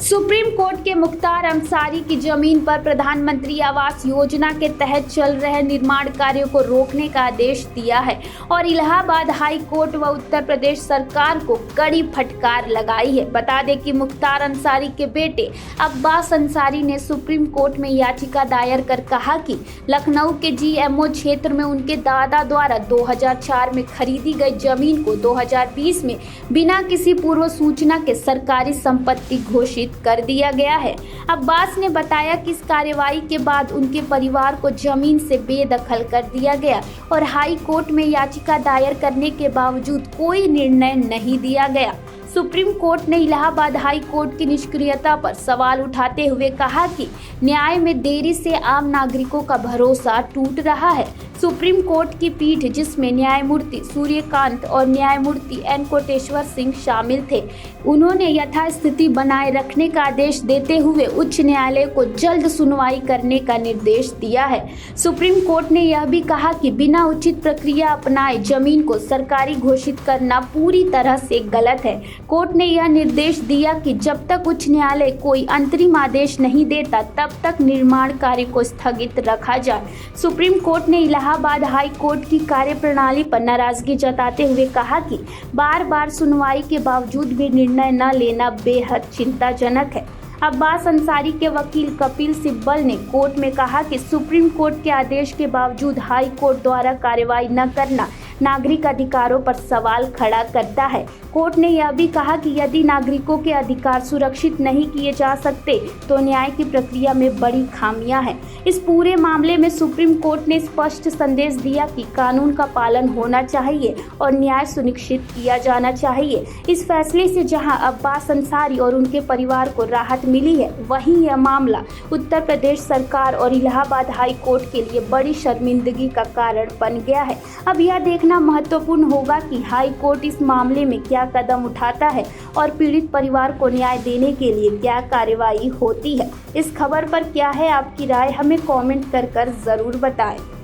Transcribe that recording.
Supreme court के मुख्तार अंसारी की जमीन पर प्रधानमंत्री आवास योजना के तहत चल रहे निर्माण कार्यों को रोकने का आदेश दिया है और इलाहाबाद हाई कोर्ट व उत्तर प्रदेश सरकार को कड़ी फटकार लगाई है। बता दें कि मुख्तार अंसारी के बेटे अब्बास अंसारी ने सुप्रीम कोर्ट में याचिका दायर कर कहा कि लखनऊ के GMO क्षेत्र में उनके दादा द्वारा 2004 में खरीदी गई जमीन को 2020 में बिना किसी पूर्व सूचना के सरकारी संपत्ति घोषित कर दिया गया है। अब्बास ने बताया कि इस कार्रवाई के बाद उनके परिवार को जमीन से बेदखल कर दिया गया और हाई कोर्ट में याचिका दायर करने के बावजूद कोई निर्णय नहीं दिया गया। सुप्रीम कोर्ट ने इलाहाबाद हाई कोर्ट की निष्क्रियता पर सवाल उठाते हुए कहा कि न्याय में देरी से आम नागरिकों का भरोसा टूट रहा है। सुप्रीम कोर्ट की पीठ, जिसमें न्यायमूर्ति सूर्यकांत और न्यायमूर्ति एन कोटेश्वर सिंह शामिल थे, उन्होंने यथास्थिति बनाए रखने का आदेश देते हुए उच्च न्यायालय को जल्द सुनवाई करने का निर्देश दिया है। सुप्रीम कोर्ट ने यह भी कहा कि बिना उचित प्रक्रिया अपनाए जमीन को सरकारी घोषित करना पूरी तरह से गलत है। कोर्ट ने यह निर्देश दिया कि जब तक उच्च न्यायालय कोई अंतरिम आदेश नहीं देता तब तक निर्माण कार्य को स्थगित रखा जाए। सुप्रीम कोर्ट ने इलाहाबाद हाई कोर्ट की कार्यप्रणाली पर नाराजगी जताते हुए कहा कि बार बार सुनवाई के बावजूद भी निर्णय न लेना बेहद चिंताजनक है। अब्बास अंसारी के वकील कपिल सिब्बल ने कोर्ट में कहा कि सुप्रीम कोर्ट के आदेश के बावजूद हाई कोर्ट द्वारा कार्रवाई न करना नागरिक अधिकारों पर सवाल खड़ा करता है। कोर्ट ने यह भी कहा कि यदि नागरिकों के अधिकार सुरक्षित नहीं किए जा सकते तो न्याय की प्रक्रिया में बड़ी खामियां हैं। इस पूरे मामले में सुप्रीम कोर्ट ने स्पष्ट संदेश दिया कि कानून का पालन होना चाहिए और न्याय सुनिश्चित किया जाना चाहिए। इस फैसले से जहां अब्बास अंसारी और उनके परिवार को राहत मिली है, वहीं यह मामला उत्तर प्रदेश सरकार और इलाहाबाद हाई कोर्ट के लिए बड़ी शर्मिंदगी का कारण बन गया है। अब यह देखना महत्वपूर्ण होगा कि हाई कोर्ट इस मामले में क्या कदम उठाता है और पीड़ित परिवार को न्याय देने के लिए क्या कार्रवाई होती है। इस खबर पर क्या है आपकी राय, हमें कमेंट कर जरूर बताएं।